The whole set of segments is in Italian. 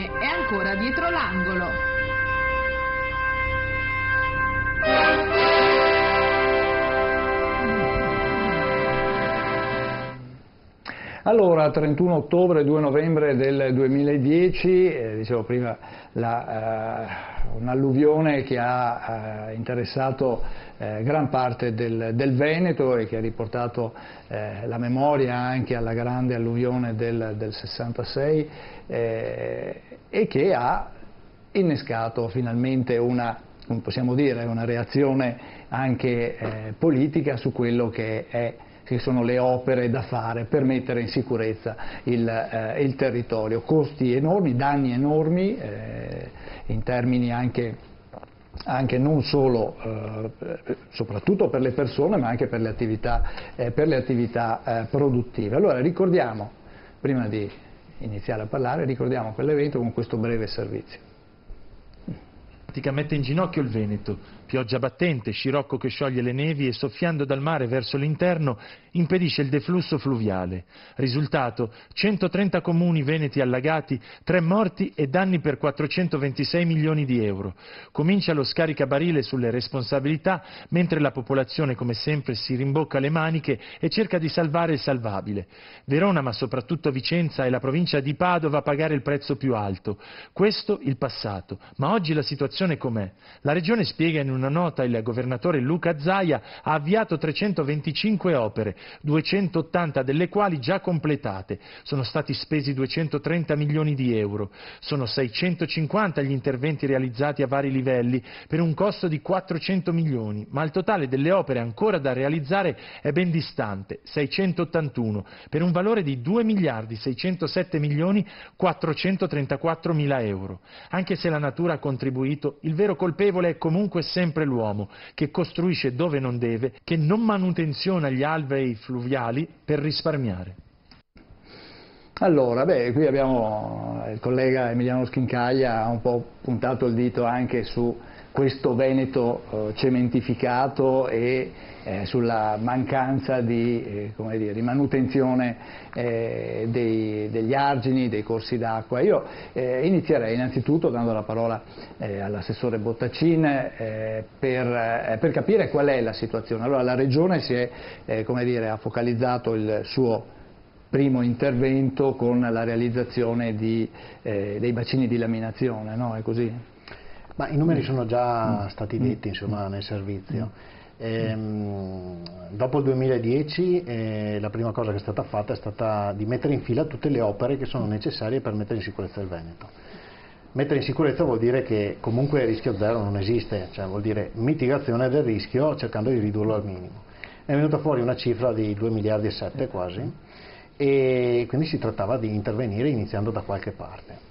Regione è ancora dietro l'angolo. Allora, 31 ottobre, 2 novembre del 2010, dicevo prima, un'alluvione che ha interessato gran parte del Veneto e che ha riportato la memoria anche alla grande alluvione del 66 e che ha innescato finalmente come possiamo dire, una reazione anche politica su quello che sono le opere da fare per mettere in sicurezza il territorio. Costi enormi, danni enormi, in termini anche non solo, soprattutto per le persone, ma anche per le attività produttive. Allora ricordiamo, prima di iniziare a parlare, ricordiamo quell'evento con questo breve servizio. Mette in ginocchio il Veneto, pioggia battente, scirocco che scioglie le nevi e soffiando dal mare verso l'interno impedisce il deflusso fluviale. Risultato: 130 comuni veneti allagati, 3 morti e danni per 426 milioni di euro. Comincia lo scaricabarile sulle responsabilità, mentre la popolazione come sempre si rimbocca le maniche e cerca di salvare il salvabile. Verona, ma soprattutto Vicenza e la provincia di Padova a pagare il prezzo più alto. Questo il passato, ma oggi la situazione com'è? La Regione spiega in una nota: il governatore Luca Zaia ha avviato 325 opere, 280 delle quali già completate. Sono stati spesi 230 milioni di euro. Sono 650 gli interventi realizzati a vari livelli per un costo di 400 milioni, ma il totale delle opere ancora da realizzare è ben distante, 681, per un valore di 2 miliardi 607 milioni 434 mila euro. Anche se la natura ha contribuito, il vero colpevole è comunque sempre l'uomo, che costruisce dove non deve, che non manutenziona gli alvei fluviali per risparmiare. Allora, qui abbiamo il collega Emiliano Schincaglia ha un po' puntato il dito anche su questo Veneto cementificato e sulla mancanza di manutenzione degli argini, dei corsi d'acqua. Io inizierei innanzitutto dando la parola all'assessore Bottacin per capire qual è la situazione. Allora, la Regione ha focalizzato il suo primo intervento con la realizzazione dei bacini di laminazione, no? È così? Ma i numeri sono già stati detti, insomma, nel servizio. Dopo il 2010 la prima cosa che è stata fatta è stata di mettere in fila tutte le opere che sono necessarie per mettere in sicurezza il Veneto. Mettere in sicurezza vuol dire che comunque il rischio zero non esiste, cioè vuol dire mitigazione del rischio cercando di ridurlo al minimo. È venuta fuori una cifra di 2 miliardi e 7 quasi, e quindi si trattava di intervenire iniziando da qualche parte.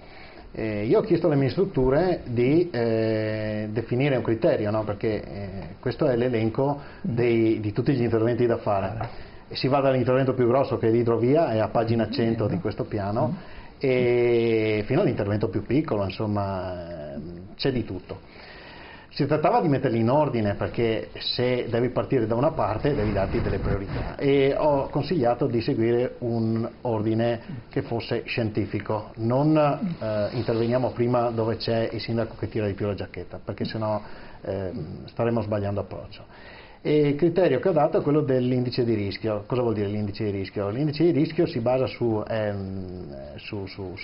Io ho chiesto alle mie strutture di definire un criterio, no? Perché questo è l'elenco di tutti gli interventi da fare. Si va dall'intervento più grosso, che è l'idrovia, è a pagina 100 di questo piano, e fino all'intervento più piccolo, insomma c'è di tutto. Si trattava di metterli in ordine, perché se devi partire da una parte devi darti delle priorità, e ho consigliato di seguire un ordine che fosse scientifico. Non interveniamo prima dove c'è il sindaco che tira di più la giacchetta, perché sennò staremo sbagliando approccio. E il criterio che ho dato è quello dell'indice di rischio. Cosa vuol dire l'indice di rischio? L'indice di rischio si basa su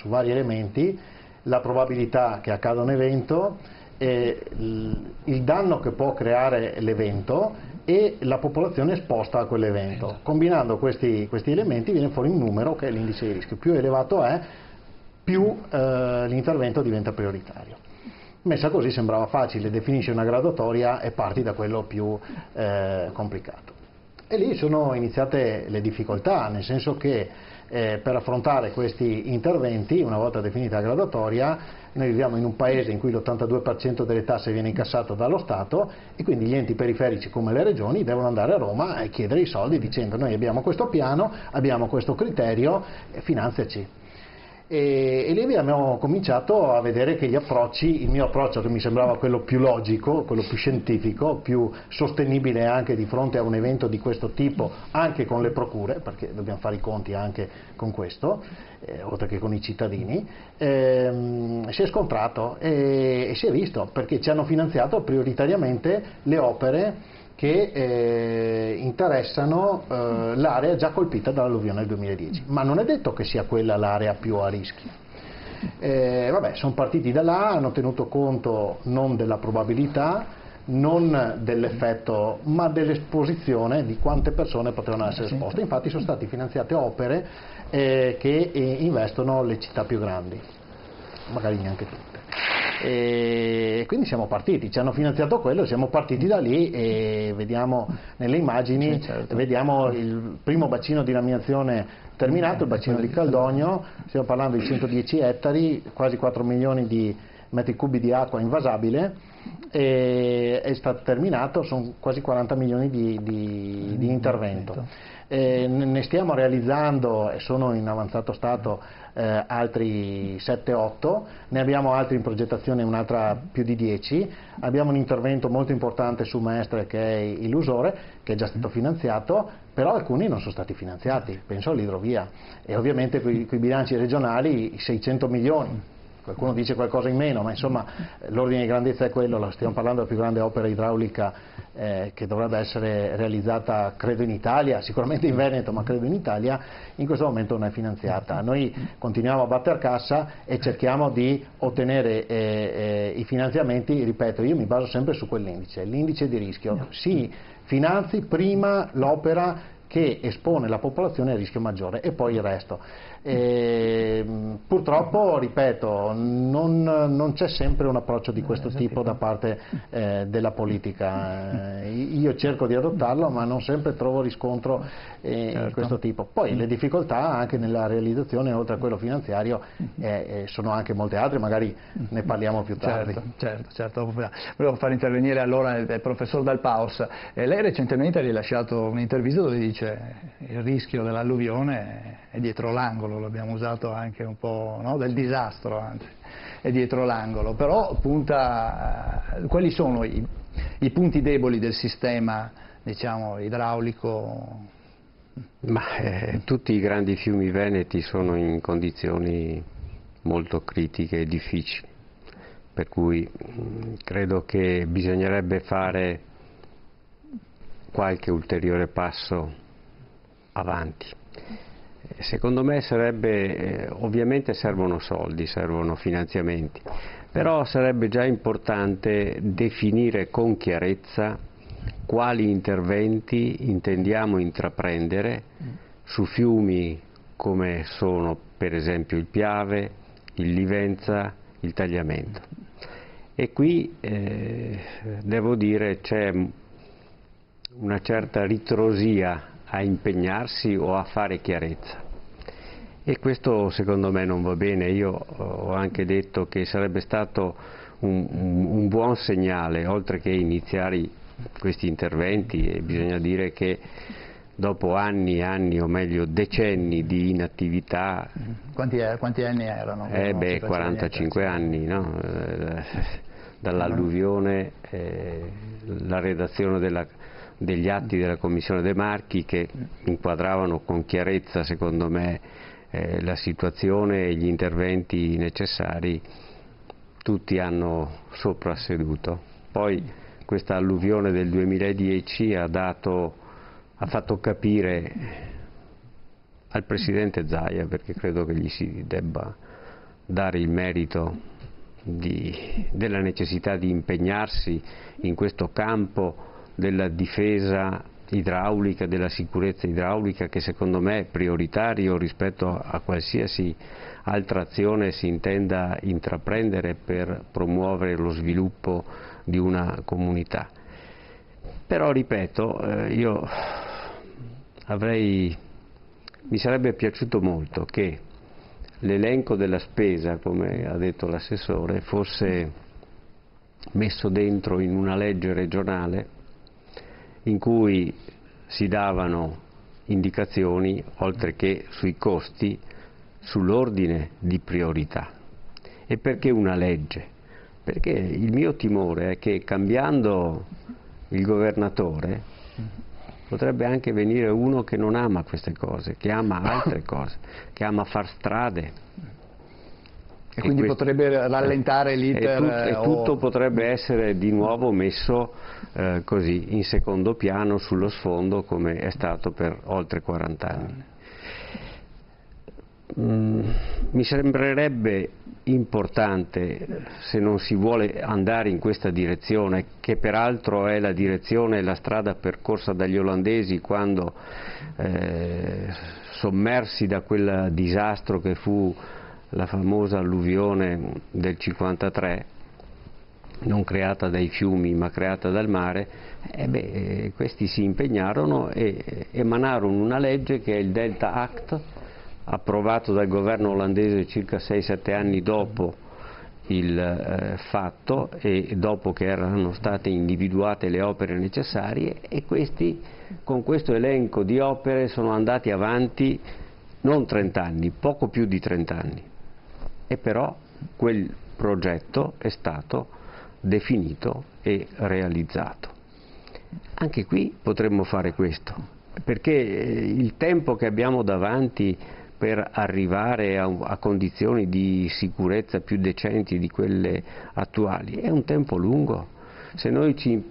vari elementi: la probabilità che accada un evento, il danno che può creare l'evento e la popolazione esposta a quell'evento. Combinando questi elementi viene fuori un numero che è l'indice di rischio. Più elevato è, più l'intervento diventa prioritario. Messa così sembrava facile: definisci una graduatoria e parti da quello più complicato. E lì sono iniziate le difficoltà, nel senso che per affrontare questi interventi, una volta definita la graduatoria, noi viviamo in un paese in cui l'82% delle tasse viene incassato dallo Stato, e quindi gli enti periferici come le regioni devono andare a Roma e chiedere i soldi dicendo: noi abbiamo questo piano, abbiamo questo criterio, finanziaci. E lì abbiamo cominciato a vedere che gli approcci, il mio approccio che mi sembrava quello più logico, quello più scientifico, più sostenibile anche di fronte a un evento di questo tipo, anche con le procure, perché dobbiamo fare i conti anche con questo, oltre che con i cittadini, si è scontrato e si è visto, perché ci hanno finanziato prioritariamente le opere che interessano l'area già colpita dall'alluvione del 2010, ma non è detto che sia quella l'area più a rischio. Vabbè, sono partiti da là, hanno tenuto conto non della probabilità, non dell'effetto, ma dell'esposizione di quante persone potevano essere esposte. Infatti sono state finanziate opere che investono le città più grandi, magari neanche tutte. E quindi siamo partiti, ci hanno finanziato quello, siamo partiti da lì e vediamo nelle immagini, vediamo il primo bacino di laminazione terminato, il bacino di Caldogno, stiamo parlando di 110 ettari, quasi 4 milioni di metri cubi di acqua invasabile, e è stato terminato, sono quasi 40 milioni di intervento. Ne stiamo realizzando, e sono in avanzato stato, altri 7-8, ne abbiamo altri in progettazione, un'altra più di 10, abbiamo un intervento molto importante su Mestre che è Illusore, che è già stato finanziato, però alcuni non sono stati finanziati, penso all'idrovia, e ovviamente con i bilanci regionali 600 milioni. Qualcuno dice qualcosa in meno, ma insomma l'ordine di grandezza è quello, stiamo parlando della più grande opera idraulica che dovrebbe essere realizzata, credo, in Italia, sicuramente in Veneto, ma credo in Italia, in questo momento non è finanziata. Noi continuiamo a batter cassa e cerchiamo di ottenere i finanziamenti, ripeto, io mi baso sempre su quell'indice, l'indice di rischio, si finanzi prima l'opera che espone la popolazione a rischio maggiore e poi il resto. Purtroppo, ripeto, non c'è sempre un approccio di questo tipo da parte della politica. Io cerco di adottarlo, ma non sempre trovo riscontro in questo tipo. Poi le difficoltà anche nella realizzazione, oltre a quello finanziario, sono anche molte altre, magari ne parliamo più tardi. Certo. Volevo far intervenire allora il professor Dal Paus. Lei recentemente ha rilasciato un'intervista dove dice il rischio dell'alluvione è dietro l'angolo, l'abbiamo usato anche un po', no? Del disastro, anzi, è dietro l'angolo, però punta, quali sono i punti deboli del sistema, diciamo, idraulico? Tutti i grandi fiumi veneti sono in condizioni molto critiche e difficili, per cui credo che bisognerebbe fare qualche ulteriore passo avanti. Secondo me ovviamente servono soldi, servono finanziamenti, però sarebbe già importante definire con chiarezza quali interventi intendiamo intraprendere su fiumi come sono per esempio il Piave, il Livenza, il Tagliamento. E qui devo dire c'è una certa ritrosia a impegnarsi o a fare chiarezza, e questo secondo me non va bene. Io ho anche detto che sarebbe stato un buon segnale, oltre che iniziare questi interventi, e bisogna dire che dopo anni o meglio decenni di inattività. Quanti anni erano? 45 anni, no? Dall'alluvione, la redazione degli atti della Commissione De Marchi, che inquadravano con chiarezza, secondo me, la situazione e gli interventi necessari, tutti hanno soprasseduto. Poi questa alluvione del 2010 ha fatto capire al Presidente Zaia, perché credo che gli si debba dare il merito della necessità di impegnarsi in questo campo della difesa idraulica, della sicurezza idraulica, che secondo me è prioritario rispetto a qualsiasi altra azione si intenda intraprendere per promuovere lo sviluppo di una comunità. Però ripeto, mi sarebbe piaciuto molto che l'elenco della spesa, come ha detto l'assessore, fosse messo dentro in una legge regionale in cui si davano indicazioni, oltre che sui costi, sull'ordine di priorità. E perché una legge? Perché il mio timore è che cambiando il governatore potrebbe anche venire uno che non ama queste cose, che ama altre cose, che ama far strade. E quindi potrebbe rallentare l'iter. E tutto potrebbe essere di nuovo messo così in secondo piano, sullo sfondo, come è stato per oltre 40 anni. Mi sembrerebbe importante, se non si vuole andare in questa direzione, che peraltro è la direzione e la strada percorsa dagli olandesi quando, sommersi da quel disastro che fu la famosa alluvione del 53, non creata dai fiumi ma creata dal mare, questi si impegnarono e emanarono una legge che è il Delta Act, approvato dal governo olandese circa 6-7 anni dopo il fatto e dopo che erano state individuate le opere necessarie, e questi con questo elenco di opere sono andati avanti non 30 anni, poco più di 30 anni, e però quel progetto è stato definito e realizzato. Anche qui potremmo fare questo, perché il tempo che abbiamo davanti per arrivare a condizioni di sicurezza più decenti di quelle attuali è un tempo lungo. Se noi ci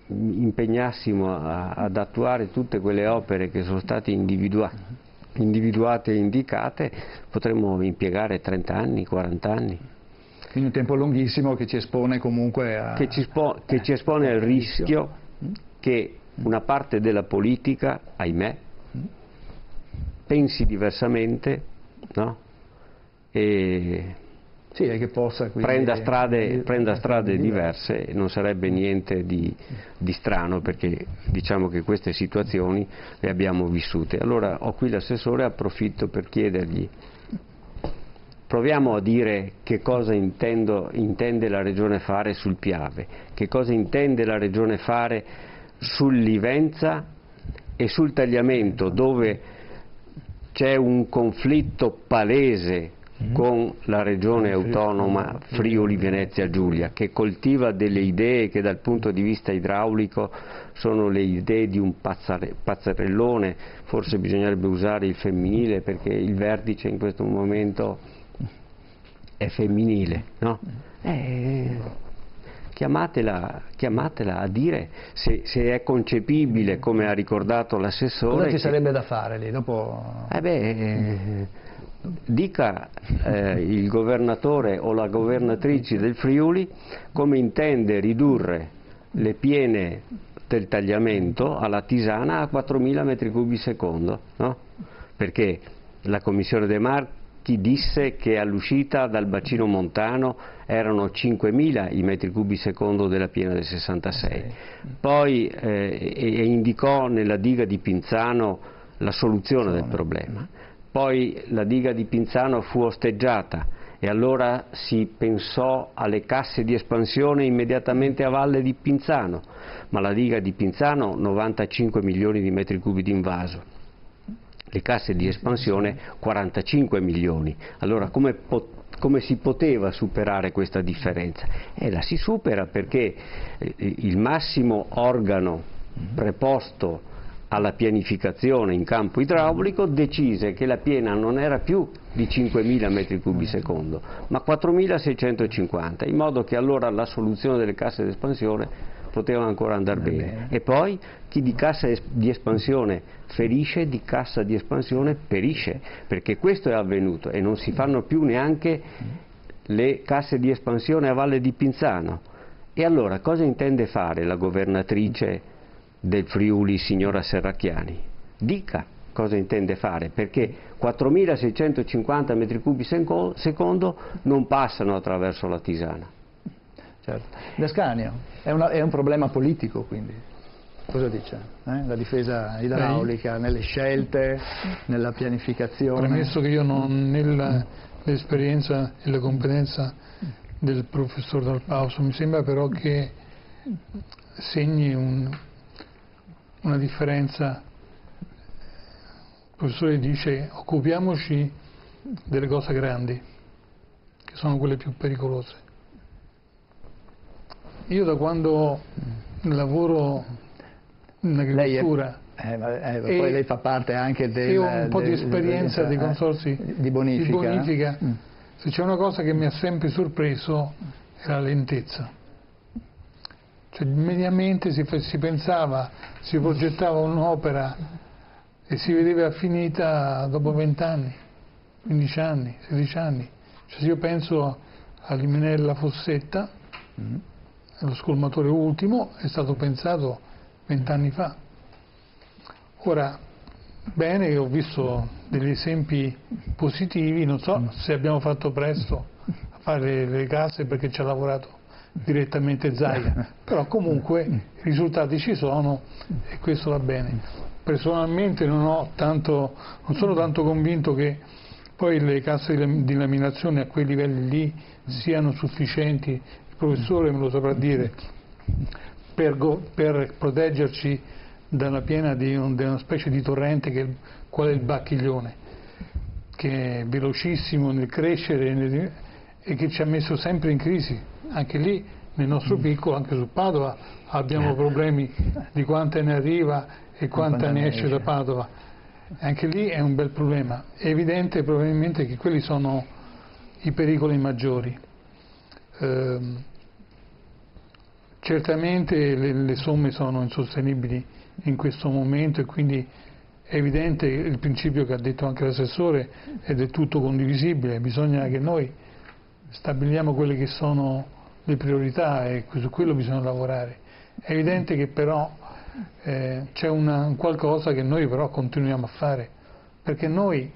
impegnassimo ad attuare tutte quelle opere che sono state individuate e indicate, potremmo impiegare 30 anni, 40 anni. Quindi un tempo lunghissimo che ci espone comunque a... Che ci espone al rischio che una parte della politica, ahimè, pensi diversamente, no? E sì, e che possa quindi prenda strade diverse. Non sarebbe niente di strano, perché diciamo che queste situazioni le abbiamo vissute. Allora ho qui l'assessore, approfitto per chiedergli: proviamo a dire che cosa intende la Regione fare sul Piave, che cosa intende la Regione fare sull'Ivenza e sul tagliamento, dove c'è un conflitto palese con la regione autonoma Friuli Venezia Giulia, che coltiva delle idee che dal punto di vista idraulico sono le idee di un pazzarellone. Forse bisognerebbe usare il femminile, perché il vertice in questo momento è femminile, no? Chiamatela a dire se è concepibile, come ha ricordato l'assessore. Cosa ci sarebbe da fare lì? Dopo... dica il governatore o la governatrice del Friuli come intende ridurre le piene del tagliamento alla Tisana a 4.000 metri cubi secondo, no? Perché la Commissione De Marchi disse che all'uscita dal bacino montano erano 5.000 i metri cubi secondo della piena del 66, poi indicò nella diga di Pinzano la soluzione del problema. Poi la diga di Pinzano fu osteggiata e allora si pensò alle casse di espansione immediatamente a valle di Pinzano, ma la diga di Pinzano 95 milioni di metri cubi di invaso, le casse di espansione 45 milioni. Allora come si poteva superare questa differenza? La si supera perché il massimo organo preposto alla pianificazione in campo idraulico decise che la piena non era più di 5.000 metri cubi secondo, ma 4.650, in modo che allora la soluzione delle casse di espansione poteva ancora andare bene. E poi chi di cassa di espansione ferisce, di cassa di espansione perisce, perché questo è avvenuto e non si fanno più neanche le casse di espansione a valle di Pinzano. E allora cosa intende fare la governatrice del Friuli, signora Serracchiani? Dica cosa intende fare, perché 4.650 metri cubi secondo non passano attraverso la Tisana. Certo. D'Ascanio, è un problema politico, quindi cosa dice? La difesa idraulica, nelle scelte, nella pianificazione? Premesso che io non ho l'esperienza e la competenza del professor Dal Pauso, mi sembra però che segni una differenza. Il professore dice: occupiamoci delle cose grandi, che sono quelle più pericolose. Io da quando lavoro in agricoltura poi lei fa parte anche ho un po' di esperienza dei consorzi di bonifica. Se c'è una cosa che mi ha sempre sorpreso è la lentezza. Cioè, mediamente si pensava, si progettava un'opera e si vedeva finita dopo 20 anni, 15 anni, 16 anni. Cioè, se io penso all'Iminella Fossetta, lo scolmatore ultimo è stato pensato 20 anni fa. Ora, bene che ho visto degli esempi positivi, non so se abbiamo fatto presto a fare le casse perché ci ha lavorato direttamente Zaia, però comunque i risultati ci sono e questo va bene. Personalmente non sono tanto convinto che poi le casse di laminazione a quei livelli lì siano sufficienti, il professore me lo saprà dire, per proteggerci dalla piena di una specie di torrente qual è il Bacchiglione, che è velocissimo nel crescere e che ci ha messo sempre in crisi. Anche lì nel nostro piccolo, anche su Padova, abbiamo problemi di quanta ne arriva e quanta ne esce da Padova. Anche lì è un bel problema. È evidente probabilmente che quelli sono i pericoli maggiori. Certamente le somme sono insostenibili in questo momento e quindi è evidente il principio che ha detto anche l'assessore è del tutto condivisibile. Bisogna che noi stabiliamo quelle che sono le priorità e su quello bisogna lavorare. È evidente che però c'è un qualcosa che noi però continuiamo a fare, perché noi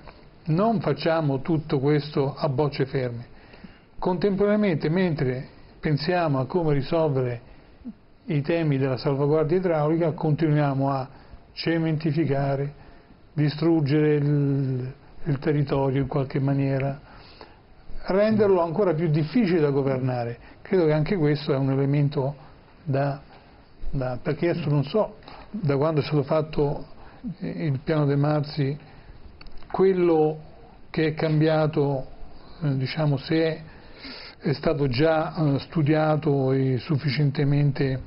non facciamo tutto questo a bocce ferme. Contemporaneamente, mentre pensiamo a come risolvere i temi della salvaguardia idraulica, continuiamo a cementificare, distruggere il territorio in qualche maniera, renderlo ancora più difficile da governare. Credo che anche questo è un elemento perché adesso non so da quando è stato fatto il piano De Marzi quello che è cambiato, diciamo, se è stato già studiato e sufficientemente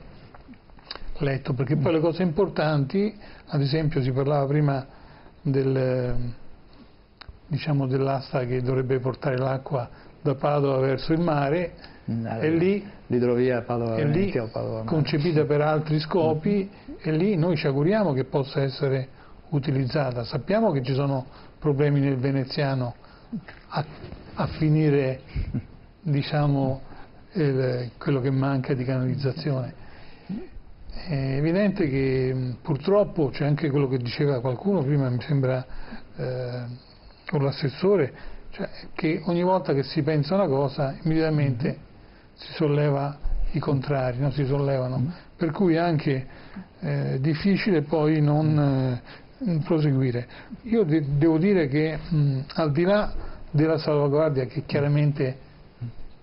letto, perché poi le cose importanti, ad esempio si parlava prima dell'asta che dovrebbe portare l'acqua da Padova verso il mare, e lì l'idrovia Padova-Venezia o Padova-Mare, concepita per altri scopi, e lì noi ci auguriamo che possa essere utilizzata. Sappiamo che ci sono problemi nel veneziano a finire, diciamo, quello che manca di canalizzazione. È evidente che purtroppo c'è anche quello che diceva qualcuno prima, mi sembra, con l'assessore, cioè che ogni volta che si pensa una cosa immediatamente si solleva i contrari, no? Si sollevano, per cui è anche difficile poi non proseguire. Io devo dire che al di là della salvaguardia, che chiaramente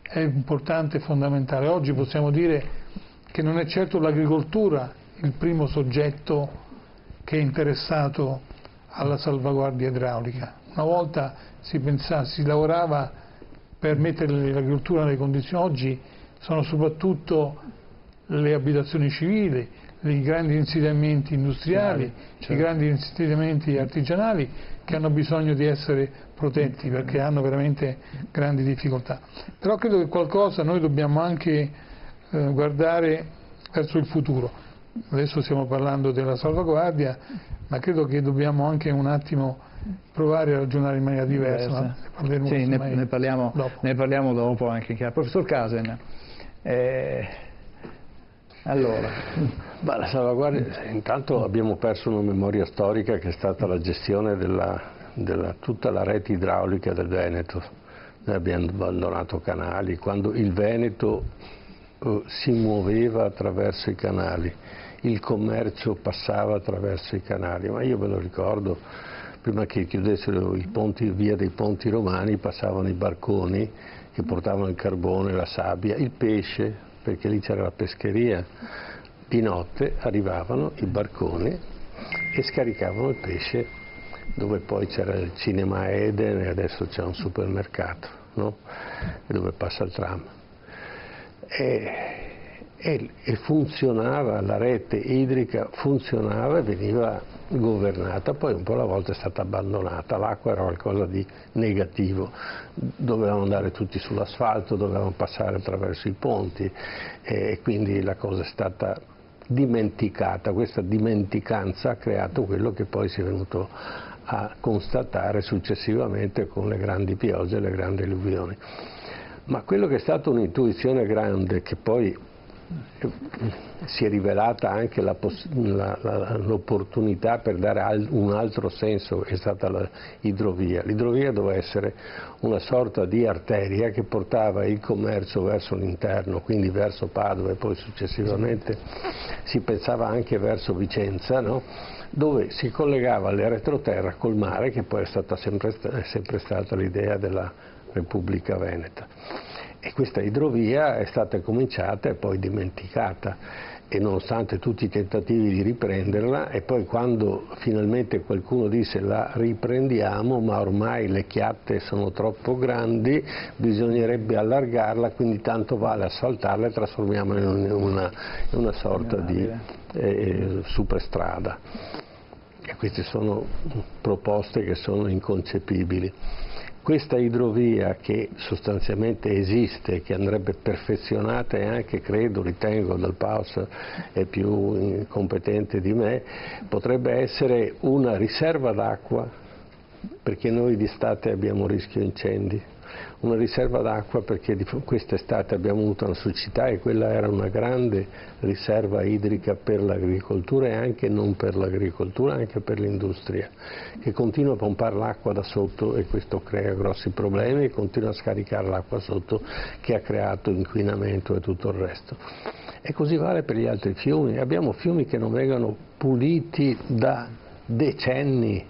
è importante e fondamentale, oggi possiamo dire che non è certo l'agricoltura il primo soggetto che è interessato alla salvaguardia idraulica. Una volta si lavorava per mettere l'agricoltura nelle condizioni, oggi sono soprattutto le abitazioni civili, i grandi insediamenti industriali, certo, i grandi insediamenti artigianali che hanno bisogno di essere protetti perché hanno veramente grandi difficoltà. Però credo che qualcosa noi dobbiamo anche guardare verso il futuro. Adesso stiamo parlando della salvaguardia, ma credo che dobbiamo anche un attimo provare a ragionare in maniera diversa. Sì, ne parliamo dopo anche. Professor Casen, allora, la salvaguardia, intanto abbiamo perso una memoria storica che è stata la gestione della tutta la rete idraulica del Veneto. Noi abbiamo abbandonato canali, quando il Veneto si muoveva attraverso i canali, il commercio passava attraverso i canali, ma io ve lo ricordo, prima che chiudessero i ponti, via dei ponti romani, passavano i barconi che portavano il carbone, la sabbia, il pesce, perché lì c'era la pescheria. Di notte arrivavano i barconi e scaricavano il pesce dove poi c'era il cinema Eden e adesso c'è un supermercato, no? Dove passa il tram. E funzionava, la rete idrica funzionava e veniva governata, poi un po' alla volta è stata abbandonata, l'acqua era qualcosa di negativo, dovevamo andare tutti sull'asfalto, dovevamo passare attraverso i ponti e quindi la cosa è stata dimenticata. Questa dimenticanza ha creato quello che poi si è venuto a constatare successivamente con le grandi piogge e le grandi alluvioni. Ma quello che è stata un'intuizione grande, che poi si è rivelata anche l'opportunità per dare un altro senso, è stata l'idrovia. L'idrovia doveva essere una sorta di arteria che portava il commercio verso l'interno, quindi verso Padova, e poi successivamente si pensava anche verso Vicenza, no? Dove si collegava le retroterra col mare, che poi è sempre stata l'idea della Repubblica Veneta. E questa idrovia è stata cominciata e poi dimenticata, e nonostante tutti i tentativi di riprenderla, e poi quando finalmente qualcuno disse la riprendiamo, ma ormai le chiatte sono troppo grandi, bisognerebbe allargarla, quindi tanto vale asfaltarla e trasformiamola in una sorta di superstrada. E queste sono proposte che sono inconcepibili. Questa idrovia, che sostanzialmente esiste, che andrebbe perfezionata, e anche ritengo Dal Paus è più competente di me, potrebbe essere una riserva d'acqua, perché noi d'estate abbiamo rischio incendi, una riserva d'acqua perché quest'estate abbiamo avuto una siccità e quella era una grande riserva idrica per l'agricoltura, e anche non per l'agricoltura, anche per l'industria, che continua a pompare l'acqua da sotto, e questo crea grossi problemi, e continua a scaricare l'acqua sotto, che ha creato inquinamento e tutto il resto. E così vale per gli altri fiumi. Abbiamo fiumi che non vengono puliti da decenni,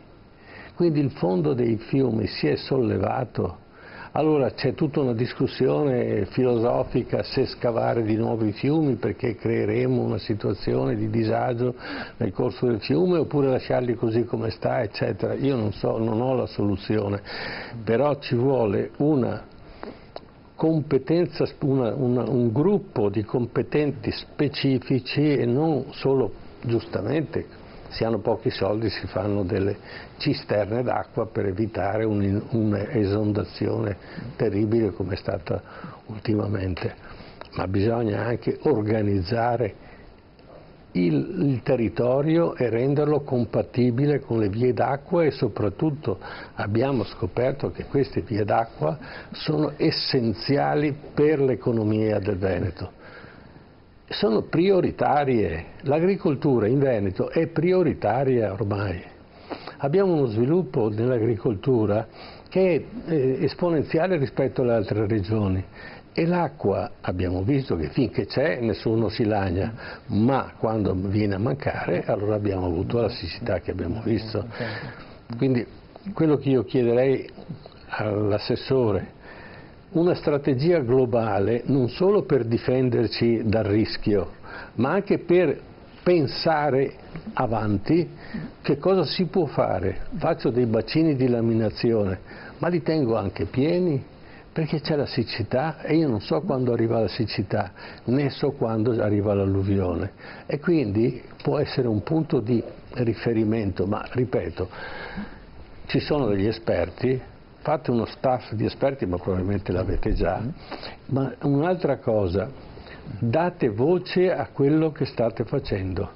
quindi il fondo dei fiumi si è sollevato. Allora c'è tutta una discussione filosofica se scavare di nuovo i fiumi, perché creeremo una situazione di disagio nel corso del fiume, oppure lasciarli così come sta, eccetera. Io non so, non ho la soluzione, però ci vuole una competenza, un gruppo di competenti specifici, e non solo, giustamente, si hanno pochi soldi, si fanno delle cisterne d'acqua per evitare un'esondazione terribile come è stata ultimamente, ma bisogna anche organizzare il territorio e renderlo compatibile con le vie d'acqua, e soprattutto abbiamo scoperto che queste vie d'acqua sono essenziali per l'economia del Veneto. Sono prioritarie, l'agricoltura in Veneto è prioritaria ormai. Abbiamo uno sviluppo nell'agricoltura che è esponenziale rispetto alle altre regioni, e l'acqua abbiamo visto che finché c'è nessuno si lagna, ma quando viene a mancare allora abbiamo avuto la siccità che abbiamo visto. Quindi quello che io chiederei all'assessore, una strategia globale non solo per difenderci dal rischio, ma anche per pensare avanti che cosa si può fare. Faccio dei bacini di laminazione, ma li tengo anche pieni, perché c'è la siccità e io non so quando arriva la siccità, né so quando arriva l'alluvione, e quindi può essere un punto di riferimento. Ma ripeto, ci sono degli esperti, fate uno staff di esperti, ma probabilmente l'avete già, ma un'altra cosa, date voce a quello che state facendo,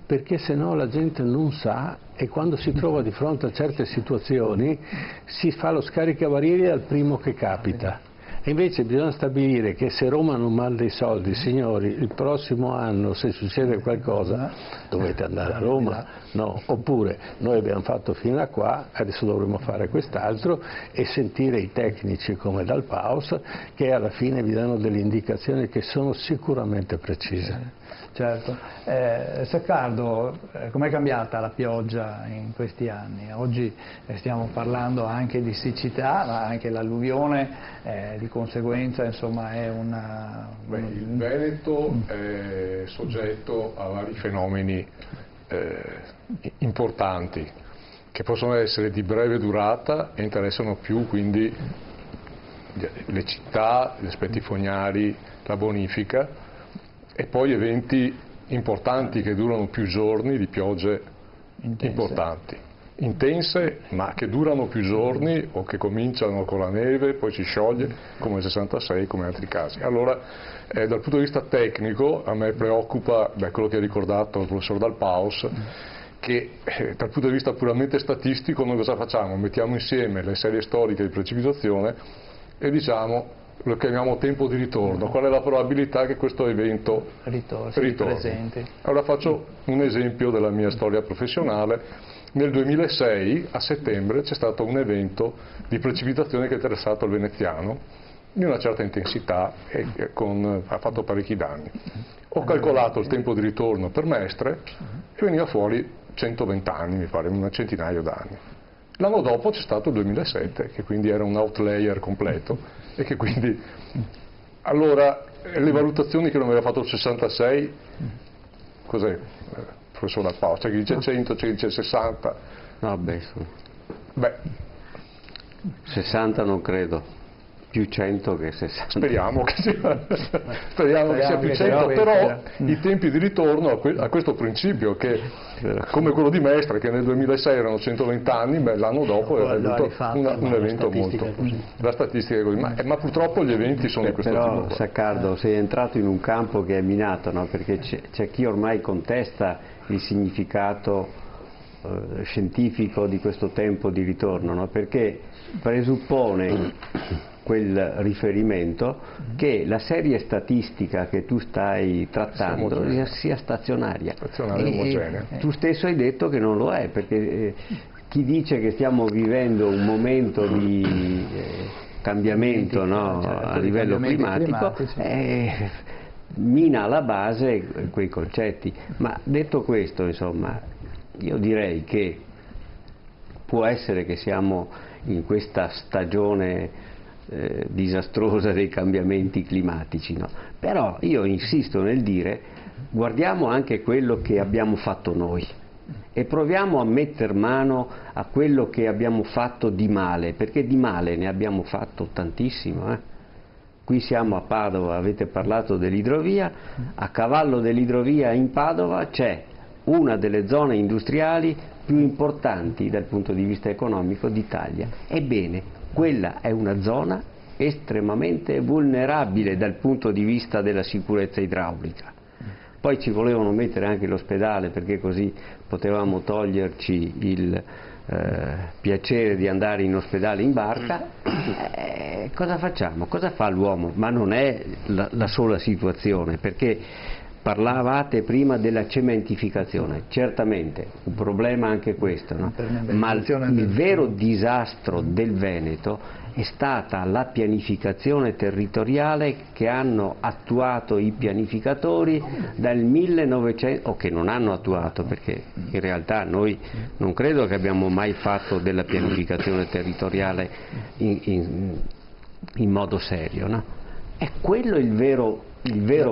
perché se no la gente non sa, e quando si trova di fronte a certe situazioni si fa lo scaricabarile al primo che capita. E invece bisogna stabilire che se Roma non manda i soldi, signori, il prossimo anno se succede qualcosa dovete andare a Roma, no? Oppure noi abbiamo fatto fino a qua, adesso dovremo fare quest'altro, e sentire i tecnici come Dal Paus, che alla fine vi danno delle indicazioni che sono sicuramente precise. Certo. Saccardo, com'è cambiata la pioggia in questi anni? Oggi stiamo parlando anche di siccità, ma anche l'alluvione di conseguenza, insomma, è una... Il Veneto è soggetto a vari fenomeni importanti che possono essere di breve durata e interessano più quindi le città, gli aspetti fognari, la bonifica, e poi eventi importanti che durano più giorni, di piogge importanti, intense, ma che durano più giorni o che cominciano con la neve, poi si scioglie, come il 66, come in altri casi. Allora, dal punto di vista tecnico, a me preoccupa quello che ha ricordato il professor Dal Paus, che dal punto di vista puramente statistico noi cosa facciamo? Mettiamo insieme le serie storiche di precipitazione e diciamo, lo chiamiamo tempo di ritorno, qual è la probabilità che questo evento ritorni. Allora faccio un esempio della mia storia professionale. Nel 2006 a settembre c'è stato un evento di precipitazione che ha interessato il veneziano di una certa intensità e ha fatto parecchi danni. Ho calcolato il tempo di ritorno per Mestre e veniva fuori 120 anni, mi pare, un centinaio d'anni. L'anno dopo c'è stato il 2007, che quindi era un outlier completo e che quindi... Allora, le valutazioni che non aveva fatto il 66, cos'è? Professor Dal Paus, c'è chi dice 100, c'è chi dice 60. No, 60 non credo. Più 100 che 60. Speriamo che sia più 100, però i tempi di ritorno a questo principio, che come quello di Mestre, che nel 2006 erano 120 anni, l'anno dopo è avuto un evento molto... La statistica è così, ma purtroppo gli eventi sono di questo tipo. Però, Saccardo, sei entrato in un campo che è minato, no? Perché c'è chi ormai contesta il significato scientifico di questo tempo di ritorno, no? Perché presuppone quel riferimento che la serie statistica che tu stai trattando sia stazionaria. Omogenea. Tu stesso hai detto che non lo è, perché chi dice che stiamo vivendo un momento di cambiamento, no, a livello climatico mina alla base quei concetti. Ma detto questo, insomma, io direi che può essere che siamo in questa stagione disastrosa dei cambiamenti climatici, no? Però io insisto nel dire, guardiamo anche quello che abbiamo fatto noi e proviamo a metter mano a quello che abbiamo fatto di male, perché di male ne abbiamo fatto tantissimo. Qui siamo a Padova, avete parlato dell'idrovia, a cavallo dell'idrovia in Padova c'è una delle zone industriali più importanti dal punto di vista economico d'Italia. Ebbene, quella è una zona estremamente vulnerabile dal punto di vista della sicurezza idraulica. Poi ci volevano mettere anche l'ospedale, perché così potevamo toglierci il piacere di andare in ospedale in barca. Cosa facciamo? Cosa fa l'uomo? Ma non è la sola situazione, perché parlavate prima della cementificazione, certamente un problema anche questo, no? Ma il vero disastro del Veneto è stata la pianificazione territoriale che hanno attuato i pianificatori dal 1900, o che non hanno attuato, perché in realtà noi non credo che abbiamo mai fatto della pianificazione territoriale in modo serio, no? È quello il vero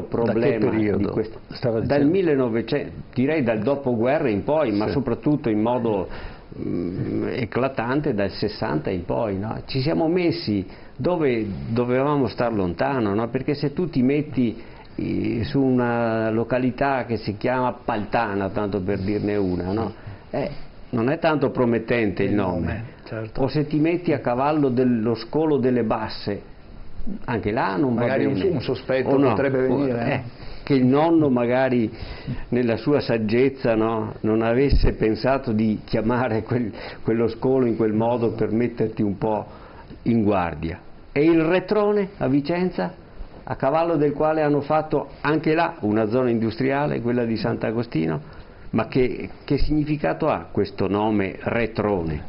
problema di questo. Dal 1900, direi dal dopoguerra in poi, ma soprattutto in modo eclatante dal 60 in poi, no? Ci siamo messi dove dovevamo star lontano, no? Perché se tu ti metti su una località che si chiama Paltana, tanto per dirne una, no? Non è tanto promettente il nome, certo. O se ti metti a cavallo dello Scolo delle Basse, anche là non va bene. Magari un sospetto potrebbe venire. Che il nonno magari nella sua saggezza, no, non avesse pensato di chiamare quello scolo in quel modo per metterti un po' in guardia. E il Retrone a Vicenza, a cavallo del quale hanno fatto anche là una zona industriale, quella di Sant'Agostino, ma che significato ha questo nome Retrone?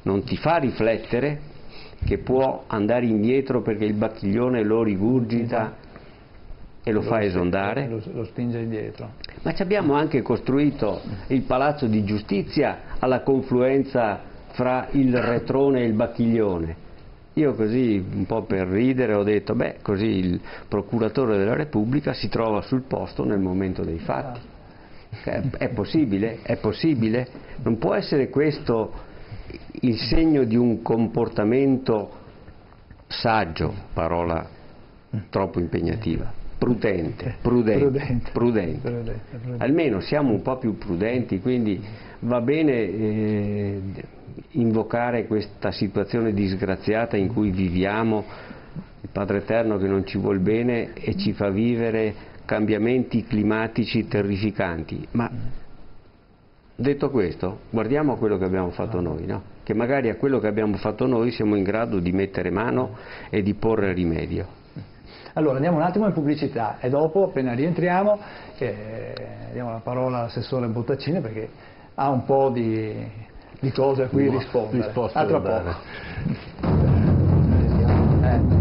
Non ti fa riflettere che può andare indietro perché il Bacchiglione lo rigurgita e lo fa esondare? Lo spinge indietro. Ma ci abbiamo anche costruito il Palazzo di Giustizia alla confluenza fra il Retrone e il Bacchiglione. Io così, un po' per ridere, ho detto, così il procuratore della Repubblica si trova sul posto nel momento dei fatti. È possibile? È possibile? Non può essere questo il segno di un comportamento saggio, parola troppo impegnativa, prudente. Almeno siamo un po' più prudenti, quindi va bene invocare questa situazione disgraziata in cui viviamo, il Padre Eterno che non ci vuol bene e ci fa vivere cambiamenti climatici terrificanti, ma detto questo, guardiamo a quello che abbiamo fatto noi, no? Che magari a quello che abbiamo fatto noi siamo in grado di mettere mano e di porre rimedio. Allora andiamo un attimo in pubblicità e dopo, appena rientriamo, diamo la parola all'assessore Bottaccini perché ha un po' di cose a cui rispondere. Risposte A tra da poco.